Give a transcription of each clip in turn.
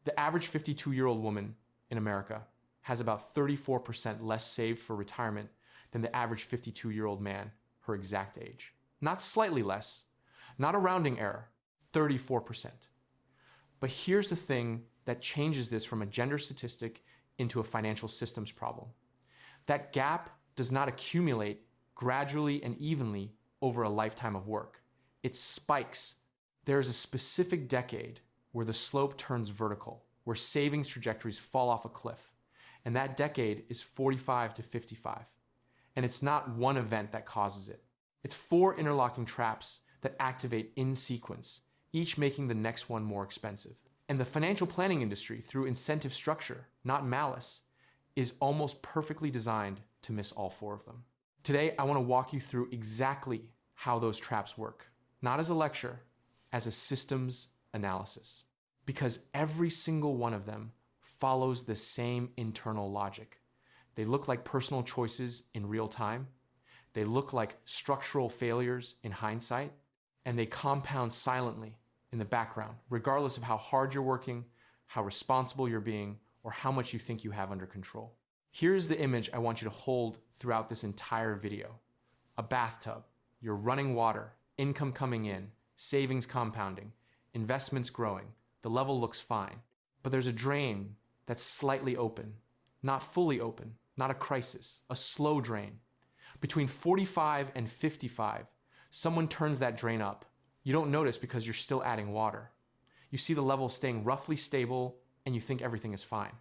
The average 52-year-old woman in America has about 34% less saved for retirement than the average 52-year-old man her exact age. Not slightly less, not a rounding error, 34%. But here's the thing that changes this from a gender statistic into a financial systems problem. That gap does not accumulate gradually and evenly over a lifetime of work. It spikes. There is a specific decade where the slope turns vertical, where savings trajectories fall off a cliff. And that decade is 45 to 55. And it's not one event that causes it. It's 4 interlocking traps that activate in sequence, each making the next one more expensive. And the financial planning industry, through incentive structure, not malice, is almost perfectly designed to miss all 4 of them. Today, I want to walk you through exactly how those traps work, not as a lecture, as a systems analysis. Because every single one of them follows the same internal logic. They look like personal choices in real time. They look like structural failures in hindsight, and they compound silently in the background, regardless of how hard you're working, how responsible you're being, or how much you think you have under control. Here's the image I want you to hold throughout this entire video. A bathtub, you're running water, income coming in, savings compounding, investments growing. The level looks fine, but there's a drain that's slightly open, not fully open, not a crisis, a slow drain. Between 45 and 55, someone turns that drain up. You don't notice because you're still adding water. You see the level staying roughly stable and you think everything is fine.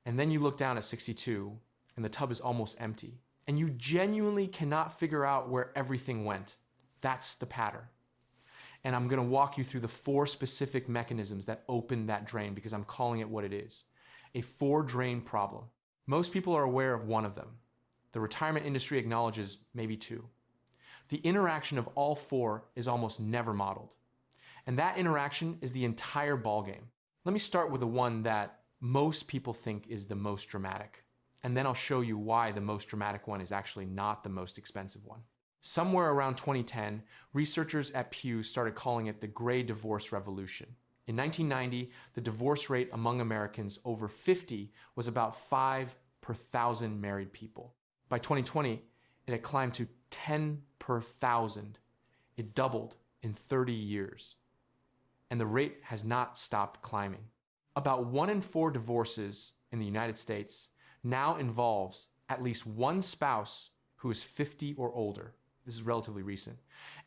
And then you look down at 62 and the tub is almost empty. And you genuinely cannot figure out where everything went. That's the pattern. And I'm gonna walk you through the 4 specific mechanisms that open that drain because I'm calling it what it is. A 4-drain problem. Most people are aware of one of them. The retirement industry acknowledges maybe 2. The interaction of all 4 is almost never modeled. And that interaction is the entire ballgame. Let me start with the one that most people think is the most dramatic. And then I'll show you why the most dramatic one is actually not the most expensive one. Somewhere around 2010, researchers at Pew started calling it the Gray Divorce Revolution. In 1990, the divorce rate among Americans over 50 was about 5 per 1,000 married people. By 2020, it had climbed to 10 per 1,000. It doubled in 30 years. And the rate has not stopped climbing. About 1 in 4 divorces in the United States now involves at least one spouse who is 50 or older. This is relatively recent.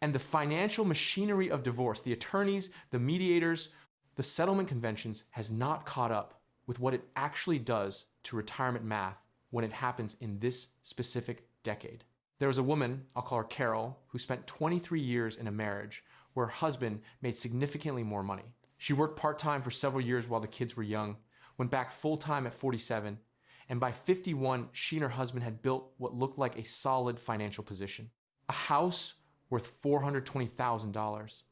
And the financial machinery of divorce, the attorneys, the mediators, the settlement conventions has not caught up with what it actually does to retirement math when it happens in this specific decade. There was a woman, I'll call her Carol, who spent 23 years in a marriage where her husband made significantly more money. She worked part-time for several years while the kids were young, went back full-time at 47, and by 51, she and her husband had built what looked like a solid financial position. A house worth $420,000.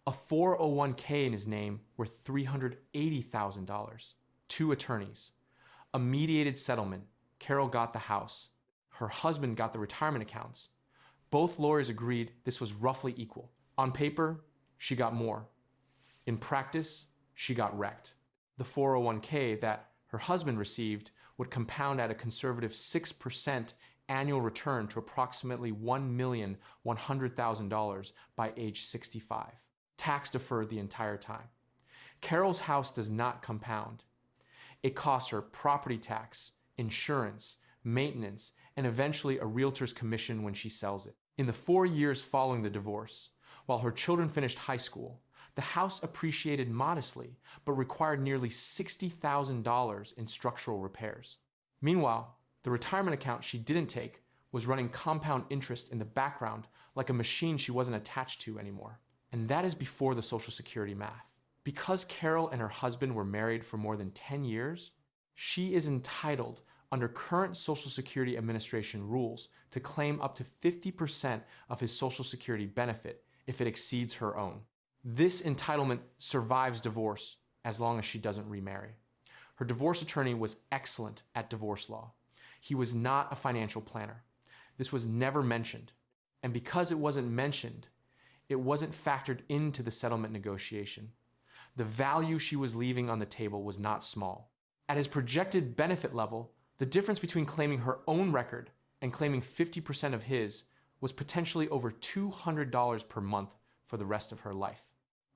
A 401k in his name worth $380,000. 2 attorneys. A mediated settlement. Carol got the house. Her husband got the retirement accounts. Both lawyers agreed this was roughly equal. On paper, she got more. In practice, she got wrecked. The 401k that her husband received would compound at a conservative 6% annual return to approximately $1,100,000 by age 65. Tax deferred the entire time. Carol's house does not compound. It costs her property tax, insurance, maintenance, and eventually a realtor's commission when she sells it. In the 4 years following the divorce, while her children finished high school, the house appreciated modestly, but required nearly $60,000 in structural repairs. Meanwhile, the retirement account she didn't take was running compound interest in the background like a machine she wasn't attached to anymore. And that is before the Social Security math. Because Carol and her husband were married for more than 10 years, she is entitled under current Social Security Administration rules to claim up to 50% of his Social Security benefit if it exceeds her own. This entitlement survives divorce as long as she doesn't remarry. Her divorce attorney was excellent at divorce law. He was not a financial planner. This was never mentioned. And because it wasn't mentioned, it wasn't factored into the settlement negotiation. The value she was leaving on the table was not small. At his projected benefit level, the difference between claiming her own record and claiming 50% of his was potentially over $200 per month for the rest of her life.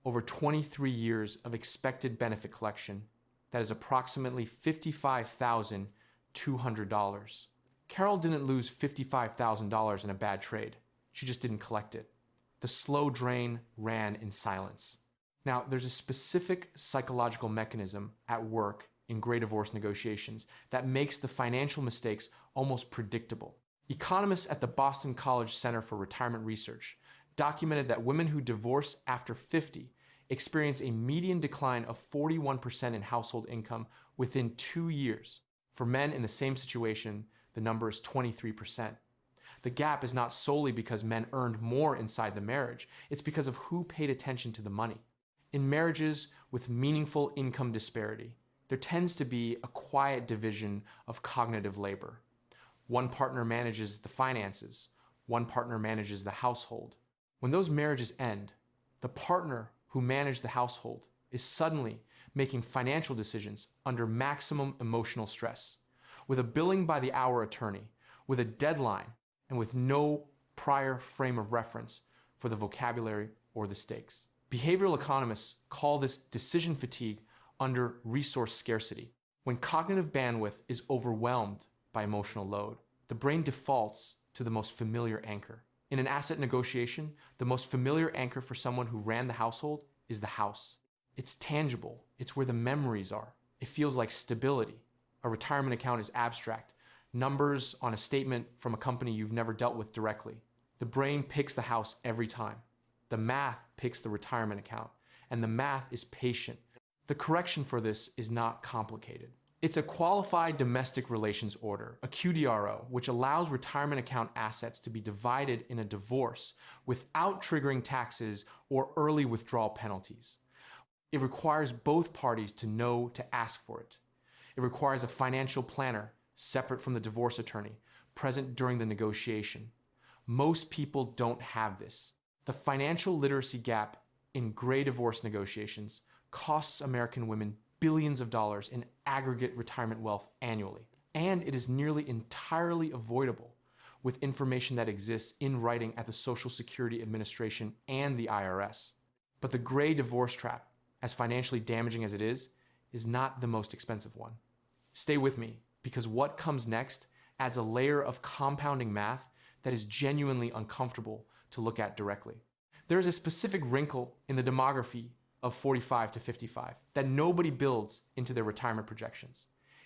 Over 23 years of expected benefit collection, that is approximately $55,200. Carol didn't lose $55,000 in a bad trade. She just didn't collect it. The slow drain ran in silence. Now, there's a specific psychological mechanism at work in gray divorce negotiations that makes the financial mistakes almost predictable. Economists at the Boston College Center for Retirement Research documented that women who divorce after 50 experience a median decline of 41% in household income within 2 years. For men in the same situation, the number is 23%. The gap is not solely because men earned more inside the marriage, it's because of who paid attention to the money. In marriages with meaningful income disparity, there tends to be a quiet division of cognitive labor. One partner manages the finances, one partner manages the household. When those marriages end, the partner who managed the household is suddenly making financial decisions under maximum emotional stress, with a billing by the hour attorney, with a deadline, and with no prior frame of reference for the vocabulary or the stakes. Behavioral economists call this decision fatigue under resource scarcity. When cognitive bandwidth is overwhelmed by emotional load, the brain defaults to the most familiar anchor. In an asset negotiation, the most familiar anchor for someone who ran the household is the house. It's tangible. It's where the memories are. It feels like stability. A retirement account is abstract. Numbers on a statement from a company you've never dealt with directly. The brain picks the house every time. The math picks the retirement account. And the math is patient. The correction for this is not complicated. It's a qualified domestic relations order, a QDRO, which allows retirement account assets to be divided in a divorce without triggering taxes or early withdrawal penalties. It requires both parties to know to ask for it. It requires a financial planner, separate from the divorce attorney, present during the negotiation. Most people don't have this. The financial literacy gap in gray divorce negotiations costs American women billions of dollars in aggregate retirement wealth annually. And it is nearly entirely avoidable with information that exists in writing at the Social Security Administration and the IRS. But the gray divorce trap, as financially damaging as it is not the most expensive one. Stay with me, because what comes next adds a layer of compounding math that is genuinely uncomfortable to look at directly. There is a specific wrinkle in the demography of 45 to 55 that nobody builds into their retirement projections.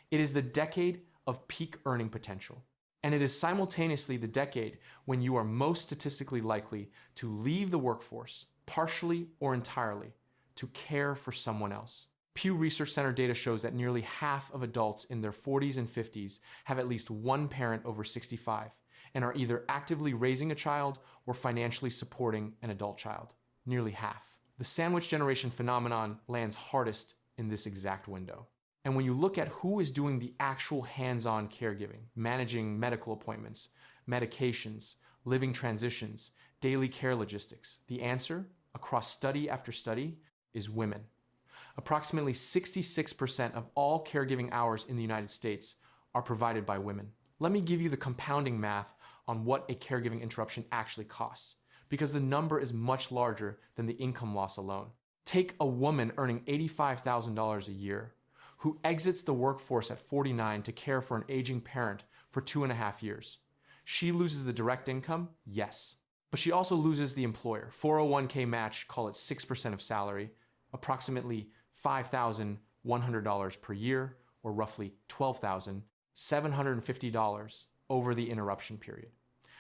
It is the decade of peak earning potential. And it is simultaneously the decade when you are most statistically likely to leave the workforce, partially or entirely, to care for someone else. Pew Research Center data shows that nearly half of adults in their 40s and 50s have at least one parent over 65 and are either actively raising a child or financially supporting an adult child. Nearly half. The sandwich generation phenomenon lands hardest in this exact window. And when you look at who is doing the actual hands-on caregiving, managing medical appointments, medications, living transitions, daily care logistics, the answer, across study after study, is women. Approximately 66% of all caregiving hours in the United States are provided by women. Let me give you the compounding math on what a caregiving interruption actually costs, because the number is much larger than the income loss alone. Take a woman earning $85,000 a year who exits the workforce at 49 to care for an aging parent for 2.5 years. She loses the direct income, yes. But she also loses the employer. 401k match, call it 6% of salary, approximately $5,100 per year, or roughly $12,750 over the interruption period.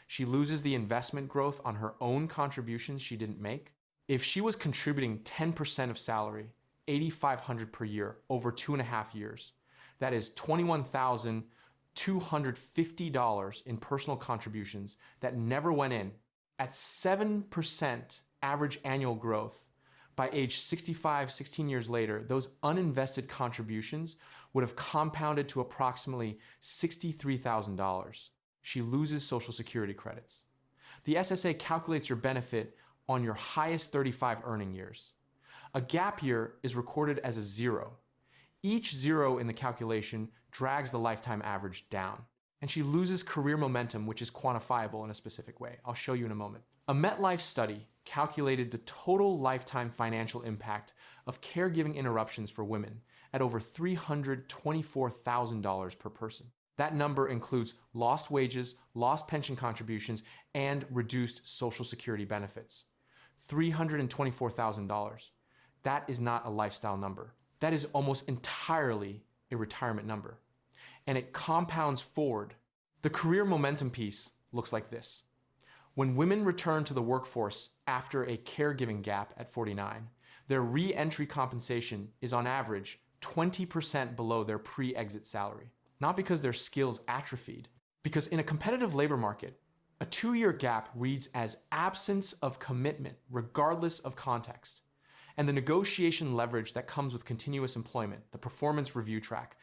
She loses the investment growth on her own contributions she didn't make. If she was contributing 10% of salary, $8,500 per year over 2.5 years, that is $21,250 in personal contributions that never went in. At 7% average annual growth, by age 65, 16 years later, those uninvested contributions would have compounded to approximately $63,000. She loses Social Security credits. The SSA calculates your benefit on your highest 35 earning years. A gap year is recorded as a zero. Each zero in the calculation drags the lifetime average down. And she loses career momentum, which is quantifiable in a specific way. I'll show you in a moment. A MetLife study calculated the total lifetime financial impact of caregiving interruptions for women at over $324,000 per person. That number includes lost wages, lost pension contributions, and reduced Social Security benefits. $324,000. That is not a lifestyle number. That is almost entirely a retirement number. And it compounds forward. The career momentum piece looks like this. When women return to the workforce after a caregiving gap at 49, their re-entry compensation is on average 20% below their pre-exit salary. Not because their skills atrophied, because in a competitive labor market, a 2-year gap reads as absence of commitment regardless of context. And the negotiation leverage that comes with continuous employment, the performance review track,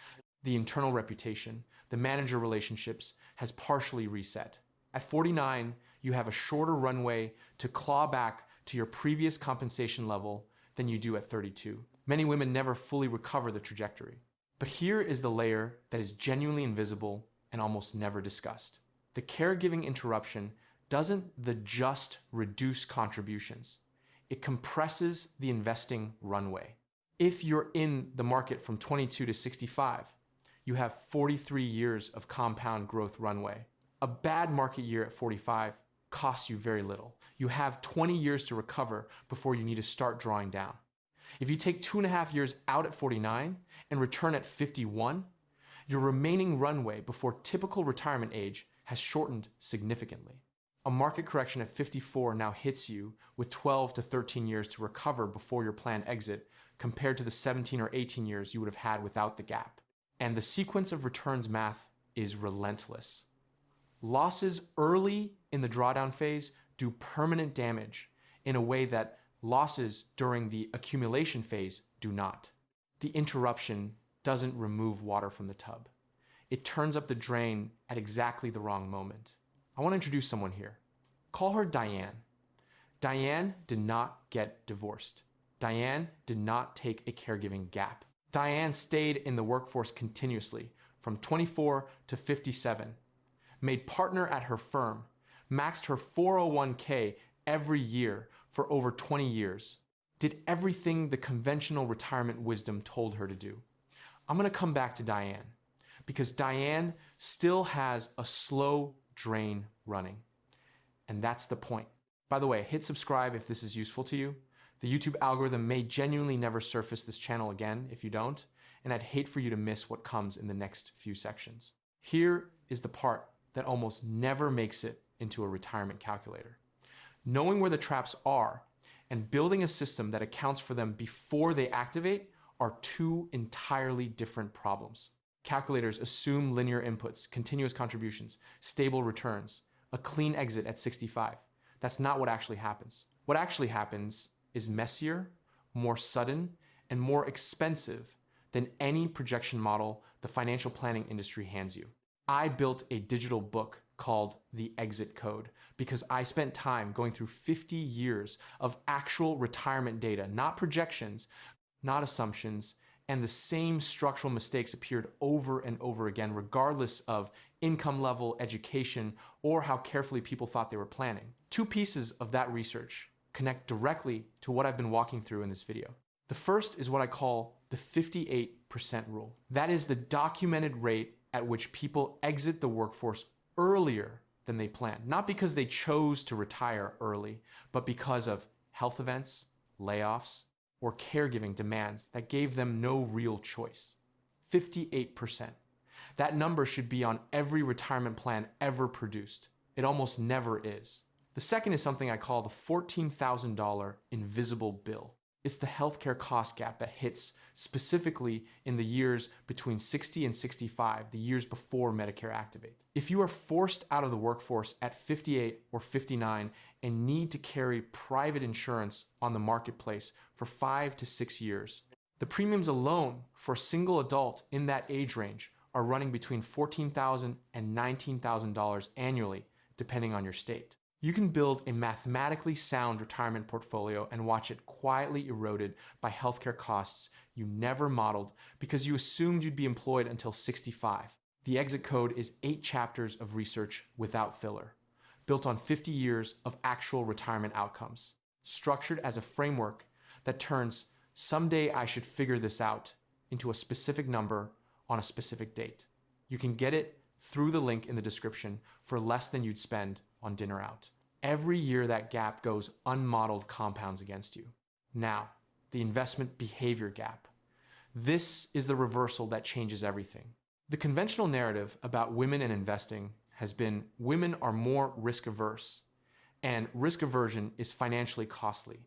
the internal reputation, the manager relationships has partially reset. At 49, you have a shorter runway to claw back to your previous compensation level than you do at 32. Many women never fully recover the trajectory. But here is the layer that is genuinely invisible and almost never discussed. The caregiving interruption doesn't just reduce contributions. It compresses the investing runway. If you're in the market from 22 to 65, you have 43 years of compound growth runway. A bad market year at 45 costs you very little. You have 20 years to recover before you need to start drawing down. If you take 2.5 years out at 49 and return at 51, your remaining runway before typical retirement age has shortened significantly. A market correction at 54 now hits you with 12 to 13 years to recover before your planned exit, compared to the 17 or 18 years you would have had without the gap. And the sequence of returns math is relentless. Losses early in the drawdown phase do permanent damage in a way that losses during the accumulation phase do not. The interruption doesn't remove water from the tub. It turns up the drain at exactly the wrong moment. I want to introduce someone here. Call her Diane. Diane did not get divorced. Diane did not take a caregiving gap. Diane stayed in the workforce continuously from 24 to 57, made partner at her firm, maxed her 401k every year for over 20 years, did everything the conventional retirement wisdom told her to do. I'm going to come back to Diane because Diane still has a slow drain running. And that's the point. By the way, hit subscribe if this is useful to you. The YouTube algorithm may genuinely never surface this channel again if you don't, and I'd hate for you to miss what comes in the next few sections. Here is the part that almost never makes it into a retirement calculator. Knowing where the traps are and building a system that accounts for them before they activate are two entirely different problems. Calculators assume linear inputs, continuous contributions, stable returns, a clean exit at 65. That's not what actually happens. What actually happens is messier, more sudden, and more expensive than any projection model the financial planning industry hands you. I built a digital book called The Exit Code because I spent time going through 50 years of actual retirement data, not projections, not assumptions, and the same structural mistakes appeared over and over again, regardless of income level, education, or how carefully people thought they were planning. Two pieces of that research connect directly to what I've been walking through in this video. The first is what I call the 58% rule. That is the documented rate at which people exit the workforce earlier than they planned. Not because they chose to retire early, but because of health events, layoffs, or caregiving demands that gave them no real choice. 58%. That number should be on every retirement plan ever produced. It almost never is. The second is something I call the $14,000 invisible bill. It's the healthcare cost gap that hits specifically in the years between 60 and 65, the years before Medicare activates. If you are forced out of the workforce at 58 or 59 and need to carry private insurance on the marketplace for 5 to 6 years, the premiums alone for a single adult in that age range are running between $14,000 and $19,000 annually, depending on your state. You can build a mathematically sound retirement portfolio and watch it quietly eroded by healthcare costs you never modeled because you assumed you'd be employed until 65. The exit code is 8 chapters of research without filler, built on 50 years of actual retirement outcomes, structured as a framework that turns "someday I should figure this out" into a specific number on a specific date. You can get it through the link in the description for less than you'd spend on dinner out. Every year that gap goes unmodeled compounds against you. Now, the investment behavior gap. This is the reversal that changes everything. The conventional narrative about women and investing has been women are more risk averse, and risk aversion is financially costly.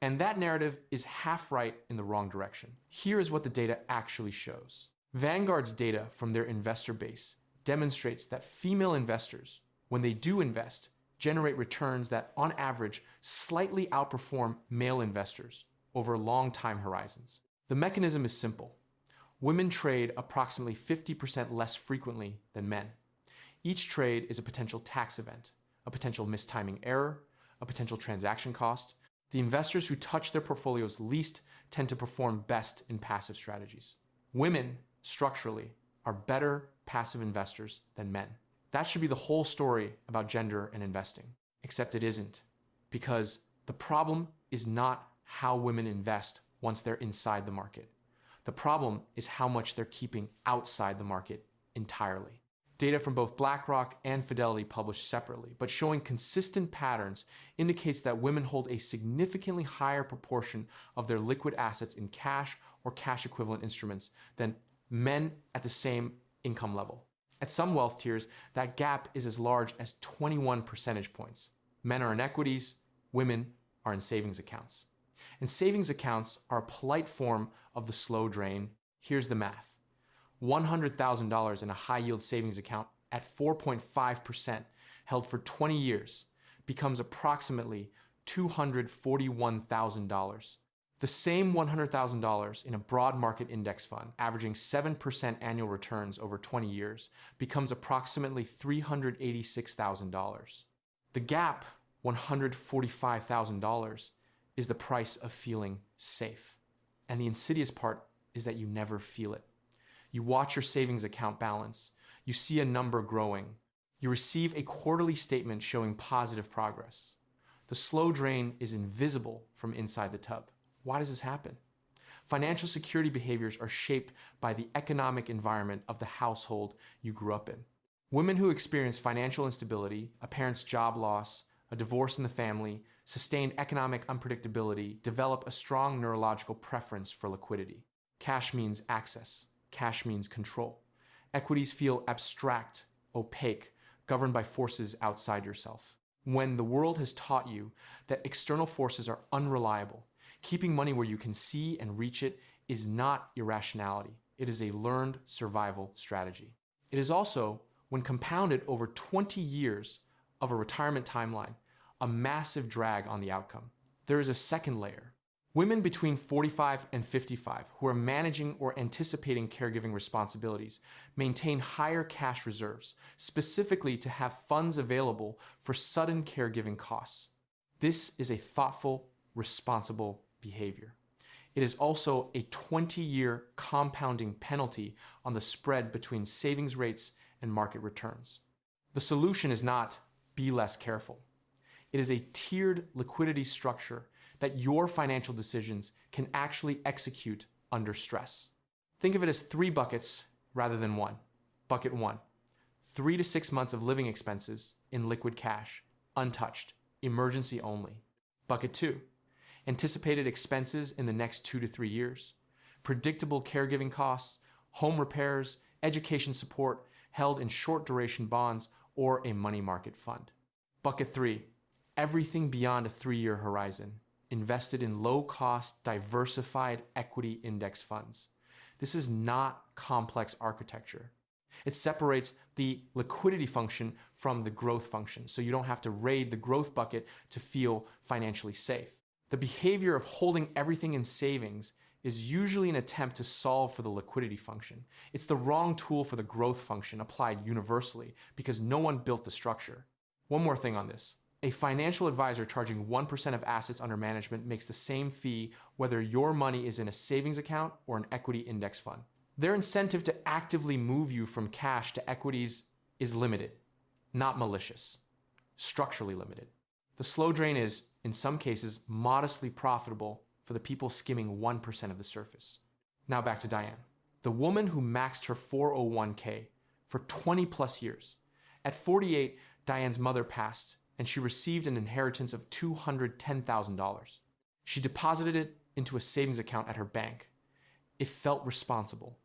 And that narrative is half right in the wrong direction. Here is what the data actually shows. Vanguard's data from their investor base demonstrates that female investors, when they do invest, generate returns that, on average, slightly outperform male investors over long time horizons. The mechanism is simple. Women trade approximately 50% less frequently than men. Each trade is a potential tax event, a potential mistiming error, a potential transaction cost. The investors who touch their portfolios least tend to perform best in passive strategies. Women, structurally, are better passive investors than men. That should be the whole story about gender and investing, except it isn't, because the problem is not how women invest once they're inside the market. The problem is how much they're keeping outside the market entirely. Data from both BlackRock and Fidelity published separately, but showing consistent patterns, indicates that women hold a significantly higher proportion of their liquid assets in cash or cash equivalent instruments than men at the same income level. At some wealth tiers, that gap is as large as 21 percentage points. Men are in equities, women are in savings accounts. And savings accounts are a polite form of the slow drain. Here's the math. $100,000 in a high-yield savings account at 4.5% held for 20 years becomes approximately $241,000. The same $100,000 in a broad market index fund, averaging 7% annual returns over 20 years, becomes approximately $386,000. The gap, $145,000, is the price of feeling safe. And the insidious part is that you never feel it. You watch your savings account balance. You see a number growing. You receive a quarterly statement showing positive progress. The slow drain is invisible from inside the tub. Why does this happen? Financial security behaviors are shaped by the economic environment of the household you grew up in. Women who experience financial instability, a parent's job loss, a divorce in the family, sustained economic unpredictability, develop a strong neurological preference for liquidity. Cash means access. Cash means control. Equities feel abstract, opaque, governed by forces outside yourself. When the world has taught you that external forces are unreliable, keeping money where you can see and reach it is not irrationality. It is a learned survival strategy. It is also, when compounded over 20 years of a retirement timeline, a massive drag on the outcome. There is a second layer. Women between 45 and 55 who are managing or anticipating caregiving responsibilities maintain higher cash reserves, specifically to have funds available for sudden caregiving costs. This is a thoughtful, responsible behavior. It is also a 20-year compounding penalty on the spread between savings rates and market returns. The solution is not be less careful. It is a tiered liquidity structure that your financial decisions can actually execute under stress. Think of it as 3 buckets rather than 1. Bucket 1, 3 to 6 months of living expenses in liquid cash, untouched, emergency only. Bucket 2, anticipated expenses in the next 2 to 3 years, predictable caregiving costs, home repairs, education support held in short duration bonds or a money market fund. Bucket 3, everything beyond a 3-year horizon, invested in low-cost, diversified equity index funds. This is not complex architecture. It separates the liquidity function from the growth function, so you don't have to raid the growth bucket to feel financially safe. The behavior of holding everything in savings is usually an attempt to solve for the liquidity function. It's the wrong tool for the growth function applied universally because no one built the structure. One more thing on this. A financial advisor charging 1% of assets under management makes the same fee whether your money is in a savings account or an equity index fund. Their incentive to actively move you from cash to equities is limited, not malicious, structurally limited. The slow drain is, in some cases, modestly profitable for the people skimming 1% of the surface. Now back to Diane, the woman who maxed her 401k for 20 plus years. At 48, Diane's mother passed, and she received an inheritance of $210,000. She deposited it into a savings account at her bank. It felt responsible.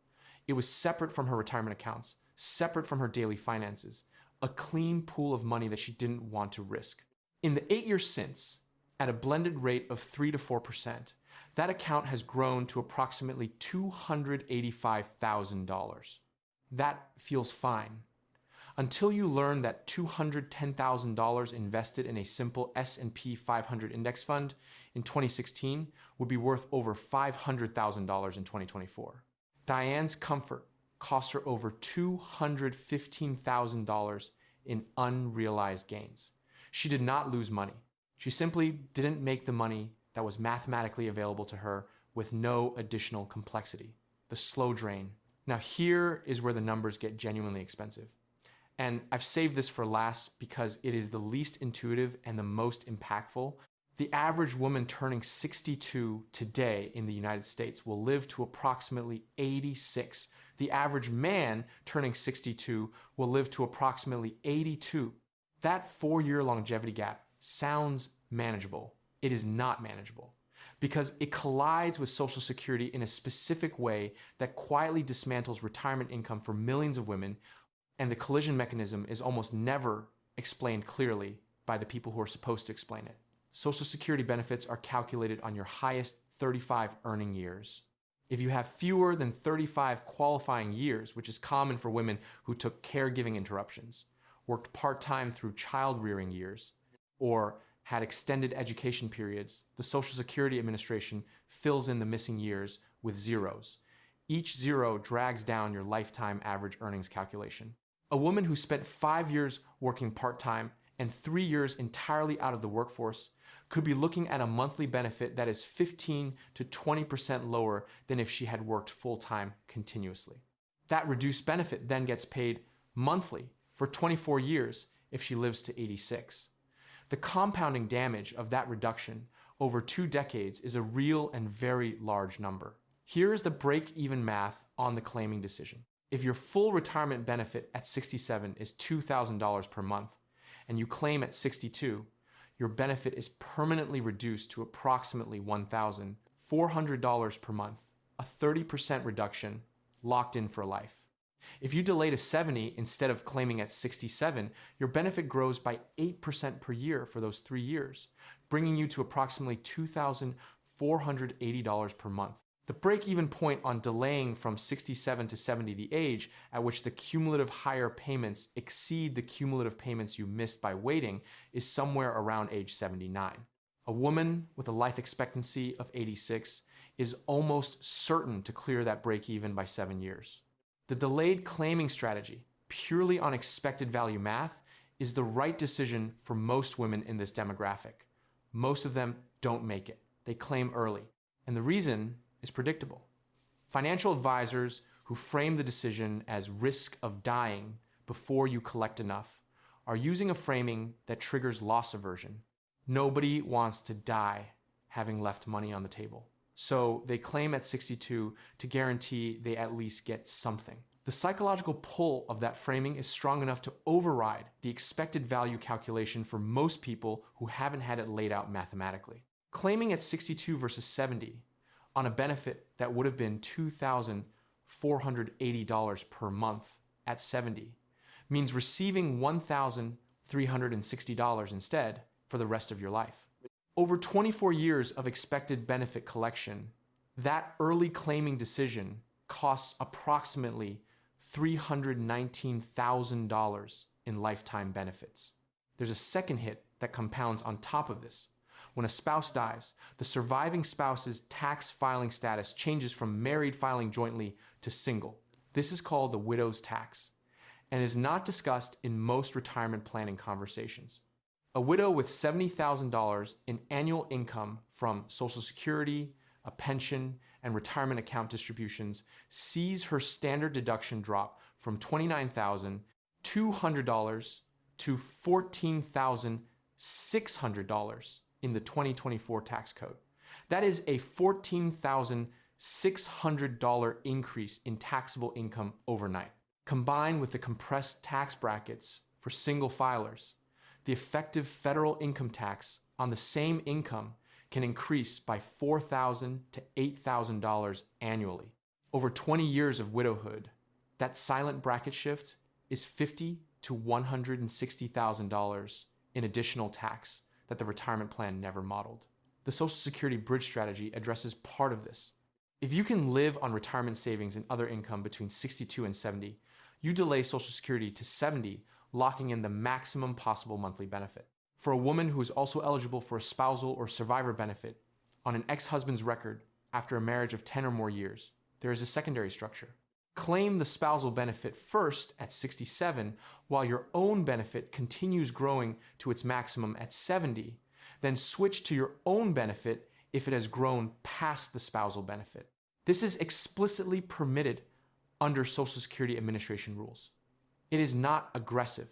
It was separate from her retirement accounts, separate from her daily finances, a clean pool of money that she didn't want to risk. In the 8 years since, at a blended rate of 3 to 4%, that account has grown to approximately $285,000. That feels fine. Until you learn that $210,000 invested in a simple S&P 500 index fund in 2016 would be worth over $500,000 in 2024. Diane's comfort cost her over $215,000 in unrealized gains. She did not lose money. She simply didn't make the money that was mathematically available to her with no additional complexity. The slow drain. Now here is where the numbers get genuinely expensive. And I've saved this for last because it is the least intuitive and the most impactful. The average woman turning 62 today in the United States will live to approximately 86. The average man turning 62 will live to approximately 82. That 4-year longevity gap sounds manageable. It is not manageable because it collides with Social Security in a specific way that quietly dismantles retirement income for millions of women, and the collision mechanism is almost never explained clearly by the people who are supposed to explain it. Social Security benefits are calculated on your highest 35 earning years. If you have fewer than 35 qualifying years, which is common for women who took caregiving interruptions, worked part-time through child-rearing years, or had extended education periods, the Social Security Administration fills in the missing years with zeros. Each zero drags down your lifetime average earnings calculation. A woman who spent 5 years working part-time and 3 years entirely out of the workforce could be looking at a monthly benefit that is 15 to 20% lower than if she had worked full-time continuously. That reduced benefit then gets paid monthly for 24 years if she lives to 86. The compounding damage of that reduction over 2 decades is a real and very large number. Here is the break-even math on the claiming decision. If your full retirement benefit at 67 is $2,000 per month, and you claim at 62, your benefit is permanently reduced to approximately $1,400 per month, a 30% reduction locked in for life. If you delay to 70 instead of claiming at 67, your benefit grows by 8% per year for those 3 years, bringing you to approximately $2,480 per month. The break-even point on delaying from 67 to 70, the age at which the cumulative higher payments exceed the cumulative payments you missed by waiting, is somewhere around age 79. A woman with a life expectancy of 86 is almost certain to clear that break-even by 7 years. The delayed claiming strategy, purely on expected value math, is the right decision for most women in this demographic. Most of them don't make it. They claim early. And the reason is predictable. Financial advisors who frame the decision as risk of dying before you collect enough are using a framing that triggers loss aversion. Nobody wants to die having left money on the table. So they claim at 62 to guarantee they at least get something. The psychological pull of that framing is strong enough to override the expected value calculation for most people who haven't had it laid out mathematically. Claiming at 62 versus 70 on a benefit that would have been $2,480 per month at 70 means receiving $1,360 instead for the rest of your life. Over 24 years of expected benefit collection, that early claiming decision costs approximately $319,000 in lifetime benefits. There's a second hit that compounds on top of this. When a spouse dies, the surviving spouse's tax filing status changes from married filing jointly to single. This is called the widow's tax and is not discussed in most retirement planning conversations. A widow with $70,000 in annual income from Social Security, a pension, and retirement account distributions sees her standard deduction drop from $29,200 to $14,600 in the 2024 tax code. That is a $14,600 increase in taxable income overnight. Combined with the compressed tax brackets for single filers, the effective federal income tax on the same income can increase by $4,000 to $8,000 annually. Over 20 years of widowhood, that silent bracket shift is $50,000 to $160,000 in additional tax that the retirement plan never modeled. The Social Security Bridge Strategy addresses part of this. If you can live on retirement savings and other income between 62 and 70, you delay Social Security to 70, locking in the maximum possible monthly benefit. For a woman who is also eligible for a spousal or survivor benefit on an ex-husband's record after a marriage of 10 or more years, there is a secondary structure. Claim the spousal benefit first at 67 while your own benefit continues growing to its maximum at 70, then switch to your own benefit if it has grown past the spousal benefit. This is explicitly permitted under Social Security Administration rules. It is not aggressive.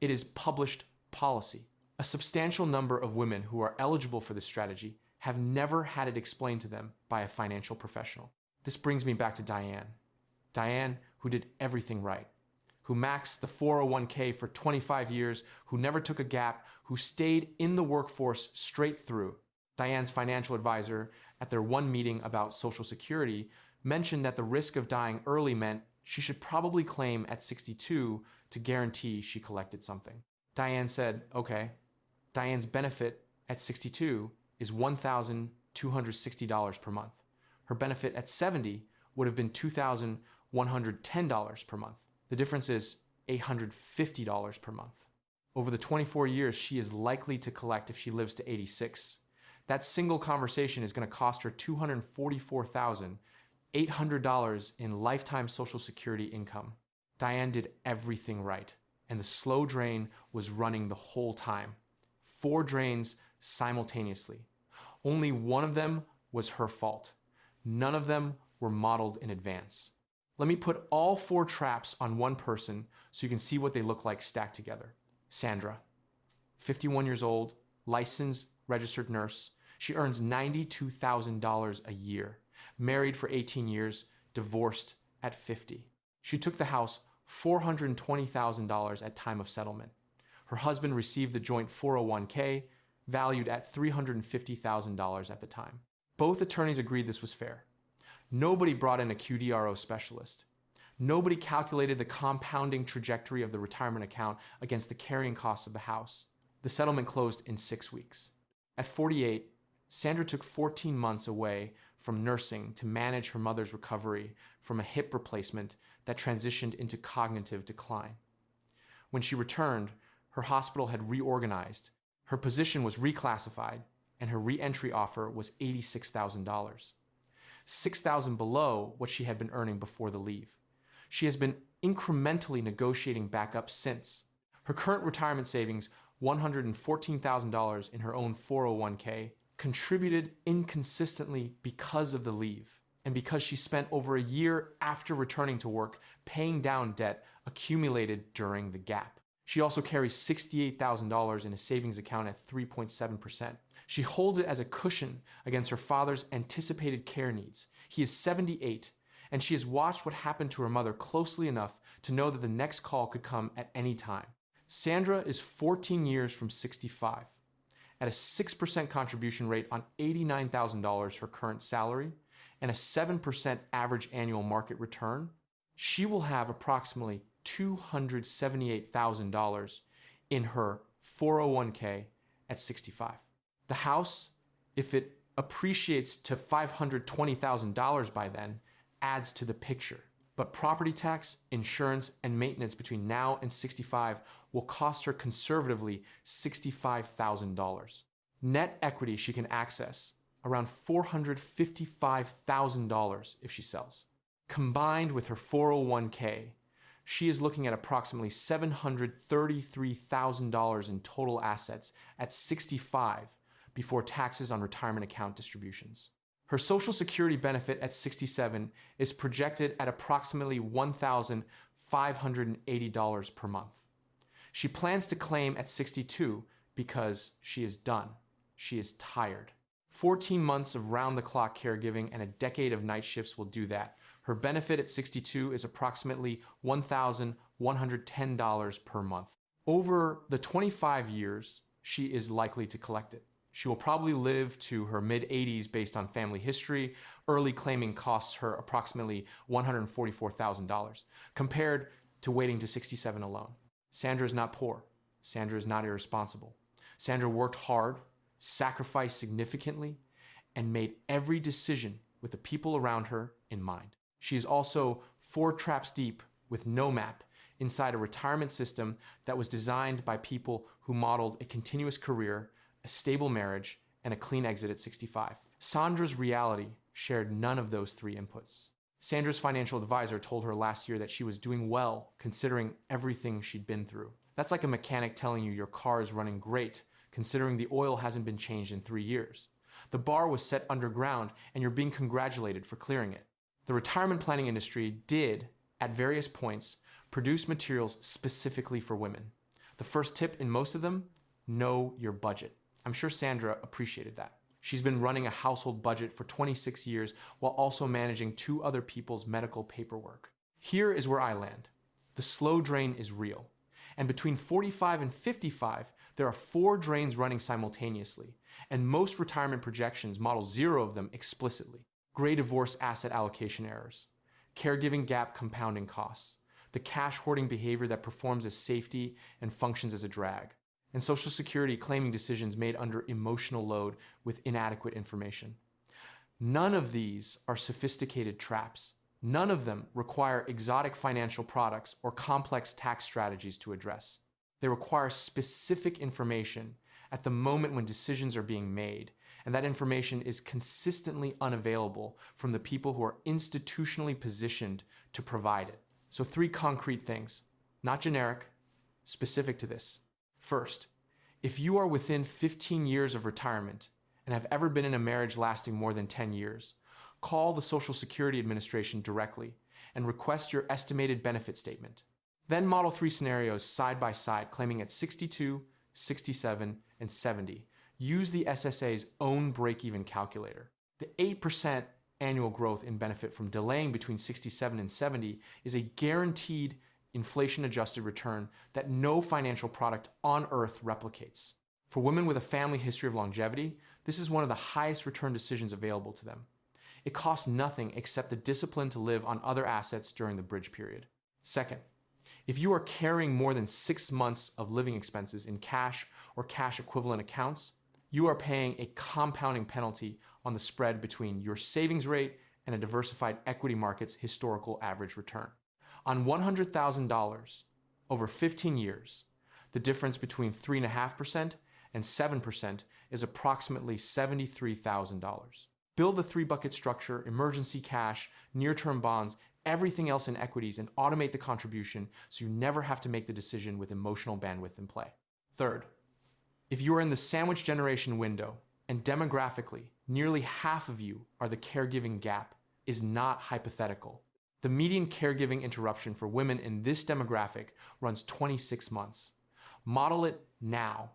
It is published policy. A substantial number of women who are eligible for this strategy have never had it explained to them by a financial professional. This brings me back to Diane. Diane, who did everything right, who maxed the 401k for 25 years, who never took a gap, who stayed in the workforce straight through. Diane's financial advisor, at their one meeting about Social Security, mentioned that the risk of dying early meant she should probably claim at 62 to guarantee she collected something. Diane said, okay. Diane's benefit at 62 is $1,260 per month. Her benefit at 70 would have been $2,110 per month. The difference is $850 per month. Over the 24 years she is likely to collect if she lives to 86. That single conversation is going to cost her $244,800 in lifetime Social Security income. Diane did everything right, and the slow drain was running the whole time. 4 drains simultaneously. Only one of them was her fault. None of them were modeled in advance. Let me put all 4 traps on one person so you can see what they look like stacked together. Sandra, 51 years old, licensed, registered nurse. She earns $92,000 a year. Married for 18 years, divorced at 50. She took the house $420,000 at time of settlement. Her husband received the joint 401k, valued at $350,000 at the time. Both attorneys agreed this was fair. Nobody brought in a QDRO specialist. Nobody calculated the compounding trajectory of the retirement account against the carrying costs of the house. The settlement closed in 6 weeks. At 48, Sandra took 14 months away from nursing to manage her mother's recovery from a hip replacement that transitioned into cognitive decline. When she returned, her hospital had reorganized, her position was reclassified, and her re-entry offer was $86,000. $6,000 below what she had been earning before the leave. She has been incrementally negotiating back up since. Her current retirement savings, $114,000 in her own 401k, contributed inconsistently because of the leave, and because she spent over a year after returning to work paying down debt accumulated during the gap. She also carries $68,000 in a savings account at 3.7%. She holds it as a cushion against her father's anticipated care needs. He is 78, and she has watched what happened to her mother closely enough to know that the next call could come at any time. Sandra is 14 years from 65. At a 6% contribution rate on $89,000 her current salary and a 7% average annual market return, she will have approximately $278,000 in her 401k at 65. The house, if it appreciates to $520,000 by then, adds to the picture. But property tax, insurance, and maintenance between now and 65 will cost her conservatively $65,000. Net equity she can access, around $455,000 if she sells. Combined with her 401k, she is looking at approximately $733,000 in total assets at 65 before taxes on retirement account distributions. Her Social Security benefit at 67 is projected at approximately $1,580 per month. She plans to claim at 62 because she is done. She is tired. 14 months of round-the-clock caregiving and a decade of night shifts will do that. Her benefit at 62 is approximately $1,110 per month. Over the 25 years, she is likely to collect it. She will probably live to her mid-80s based on family history. Early claiming costs her approximately $144,000, compared to waiting to 67 alone. Sandra is not poor. Sandra is not irresponsible. Sandra worked hard, sacrificed significantly, and made every decision with the people around her in mind. She is also 4 traps deep with no map inside a retirement system that was designed by people who modeled a continuous career, a stable marriage, and a clean exit at 65. Sandra's reality shared none of those 3 inputs. Sandra's financial advisor told her last year that she was doing well considering everything she'd been through. That's like a mechanic telling you your car is running great considering the oil hasn't been changed in 3 years. The bar was set underground and you're being congratulated for clearing it. The retirement planning industry did, at various points, produce materials specifically for women. The first tip in most of them, know your budget. I'm sure Sandra appreciated that. She's been running a household budget for 26 years while also managing 2 other people's medical paperwork. Here is where I land. The slow drain is real. And between 45 and 55, there are 4 drains running simultaneously, and most retirement projections model 0 of them explicitly. Gray divorce asset allocation errors, caregiving gap compounding costs, the cash hoarding behavior that performs as safety and functions as a drag, and Social Security claiming decisions made under emotional load with inadequate information. None of these are sophisticated traps. None of them require exotic financial products or complex tax strategies to address. They require specific information at the moment when decisions are being made, and that information is consistently unavailable from the people who are institutionally positioned to provide it. So 3 concrete things, not generic, specific to this. First, if you are within 15 years of retirement and have ever been in a marriage lasting more than 10 years, call the Social Security Administration directly and request your estimated benefit statement. Then model 3 scenarios side by side, claiming at 62, 67, and 70. Use the SSA's own break-even calculator. The 8% annual growth in benefit from delaying between 67 and 70 is a guaranteed inflation-adjusted return that no financial product on earth replicates. For women with a family history of longevity, this is one of the highest return decisions available to them. It costs nothing except the discipline to live on other assets during the bridge period. Second, if you are carrying more than 6 months of living expenses in cash or cash equivalent accounts, you are paying a compounding penalty on the spread between your savings rate and a diversified equity market's historical average return. On $100,000 over 15 years, the difference between 3.5% and 7% is approximately $73,000. Build the 3-bucket structure, emergency cash, near-term bonds, everything else in equities, and automate the contribution so you never have to make the decision with emotional bandwidth in play. Third, if you are in the sandwich generation window and demographically, nearly half of you are the caregiving gap is not hypothetical. The median caregiving interruption for women in this demographic runs 26 months. Model it now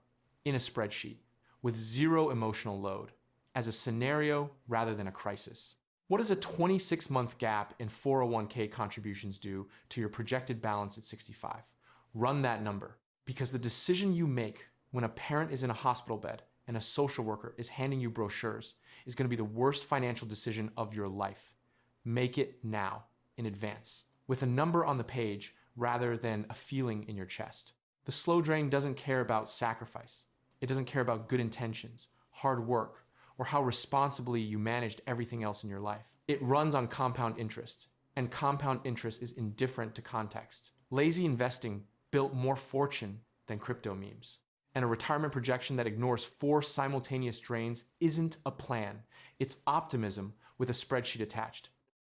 in a spreadsheet with 0 emotional load as a scenario rather than a crisis. What does a 26-month gap in 401k contributions do to your projected balance at 65? Run that number, because the decision you make when a parent is in a hospital bed and a social worker is handing you brochures is going to be the worst financial decision of your life. Make it now, in advance, with a number on the page rather than a feeling in your chest. The slow drain doesn't care about sacrifice. It doesn't care about good intentions, hard work, or how responsibly you managed everything else in your life. It runs on compound interest, and compound interest is indifferent to context. Lazy investing built more fortune than crypto memes. And a retirement projection that ignores 4 simultaneous drains isn't a plan. It's optimism with a spreadsheet attached.